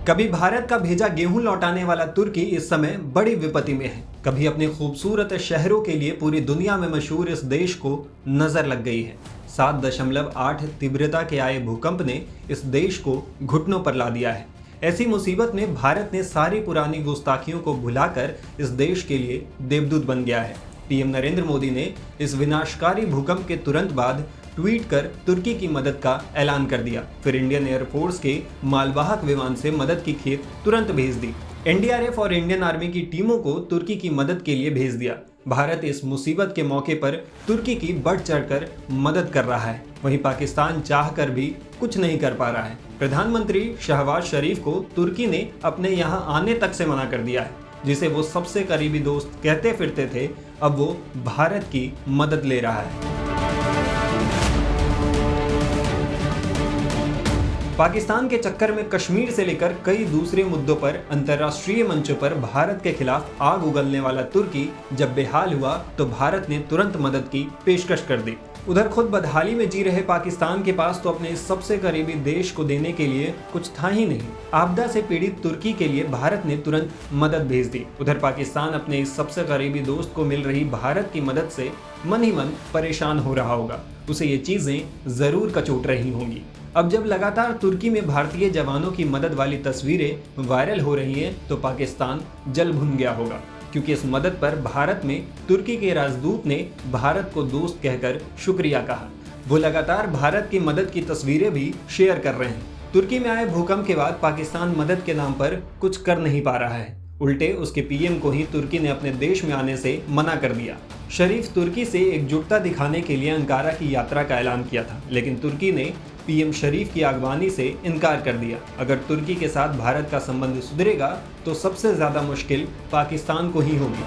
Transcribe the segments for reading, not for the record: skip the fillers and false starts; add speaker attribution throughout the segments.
Speaker 1: कभी भारत का भेजा गेहूं लौटाने वाला तुर्की इस समय बड़ी विपत्ति में है। कभी अपने खूबसूरत शहरों के लिए पूरी दुनिया में मशहूर इस देश को नजर लग गई है। 7.8 तीव्रता के आए भूकंप ने इस देश को घुटनों पर ला दिया है। ऐसी मुसीबत में भारत ने सारी पुरानी गुस्ताखियों को भुलाकर इस देश के लिए देवदूत बन गया है। पीएम नरेंद्र मोदी ने इस विनाशकारी भूकंप के तुरंत बाद ट्वीट कर तुर्की की मदद का ऐलान कर दिया। फिर इंडियन एयरफोर्स के मालवाहक विमान से मदद की खेप तुरंत भेज दी। एनडीआरएफ और इंडियन आर्मी की टीमों को तुर्की की मदद के लिए भेज दिया। भारत इस मुसीबत के मौके पर तुर्की की बढ़ चढ़कर मदद कर रहा है। वहीं पाकिस्तान चाहकर भी कुछ नहीं कर पा रहा है। प्रधानमंत्री शहबाज शरीफ को तुर्की ने अपने यहाँ आने तक से मना कर दिया है, जिसे वो सबसे करीबी दोस्त कहते फिरते थे। अब वो भारत की मदद ले रहा है। पाकिस्तान के चक्कर में कश्मीर से लेकर कई दूसरे मुद्दों पर अंतर्राष्ट्रीय मंचों पर भारत के खिलाफ आग उगलने वाला तुर्की जब बेहाल हुआ तो भारत ने तुरंत मदद की पेशकश कर दी। उधर खुद बदहाली में जी रहे पाकिस्तान के पास तो अपने सबसे करीबी देश को देने के लिए कुछ था ही नहीं। आपदा से पीड़ित तुर्की के लिए भारत ने तुरंत मदद भेज दी। उधर पाकिस्तान अपने इस सबसे करीबी दोस्त को मिल रही भारत की मदद से मन ही मन परेशान हो रहा होगा। उसे ये चीजें जरूर कचोट रही होंगी। अब जब लगातार तुर्की में भारतीय जवानों की मदद वाली तस्वीरें वायरल हो रही हैं तो पाकिस्तान जल भुन गया होगा, क्योंकि इस मदद पर भारत में तुर्की के राजदूत ने भारत को दोस्त कहकर शुक्रिया कहा। वो लगातार भारत की मदद की तस्वीरें भी शेयर कर रहे हैं। तुर्की में आए भूकंप के बाद पाकिस्तान मदद के नाम पर कुछ कर नहीं पा रहा है। उल्टे उसके पीएम को ही तुर्की ने अपने देश में आने से मना कर दिया। शरीफ तुर्की से एकजुटता दिखाने के लिए अंकारा की यात्रा का ऐलान किया था, लेकिन तुर्की ने पीएम शरीफ की अगवानी से इनकार कर दिया। अगर तुर्की के साथ भारत का संबंध सुधरेगा तो सबसे ज्यादा मुश्किल पाकिस्तान को ही होगी।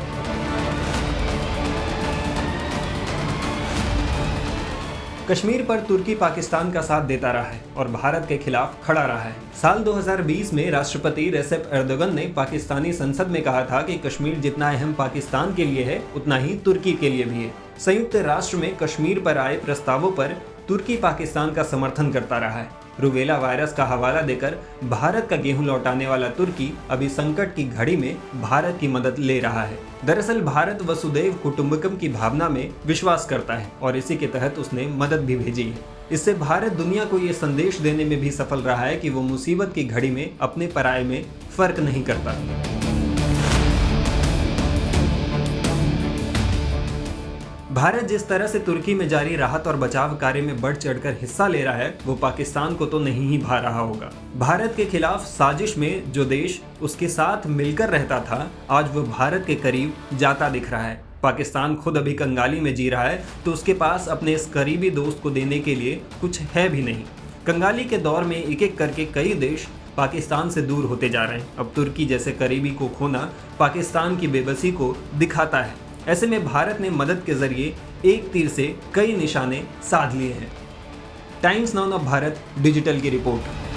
Speaker 1: कश्मीर पर तुर्की पाकिस्तान का साथ देता रहा है और भारत के खिलाफ खड़ा रहा है। साल 2020 में राष्ट्रपति रेसेप एर्दोगन ने पाकिस्तानी संसद में कहा था कि कश्मीर जितना अहम पाकिस्तान के लिए है उतना ही तुर्की के लिए भी है। संयुक्त राष्ट्र में कश्मीर पर आए प्रस्तावों पर तुर्की पाकिस्तान का समर्थन करता रहा है। रूबेला वायरस का हवाला देकर भारत का गेहूं लौटाने वाला तुर्की अभी संकट की घड़ी में भारत की मदद ले रहा है। दरअसल भारत वसुदैव कुटुंबकम की भावना में विश्वास करता है और इसी के तहत उसने मदद भी भेजी है। इससे भारत दुनिया को ये संदेश देने में भी सफल रहा है कि वो मुसीबत की घड़ी में अपने पराये में फर्क नहीं करता। भारत जिस तरह से तुर्की में जारी राहत और बचाव कार्य में बढ़ चढ़कर हिस्सा ले रहा है वो पाकिस्तान को तो नहीं ही भा रहा होगा। भारत के खिलाफ साजिश में जो देश उसके साथ मिलकर रहता था आज वो भारत के करीब जाता दिख रहा है। पाकिस्तान खुद अभी कंगाली में जी रहा है तो उसके पास अपने इस करीबी दोस्त को देने के लिए कुछ है भी नहीं। कंगाली के दौर में एक एक करके कई देश पाकिस्तान से दूर होते जा रहे हैं। अब तुर्की जैसे करीबी को खोना पाकिस्तान की बेबसी को दिखाता है। ऐसे में भारत ने मदद के जरिए एक तीर से कई निशाने साध लिए हैं। Times now of Bharat digital की रिपोर्ट।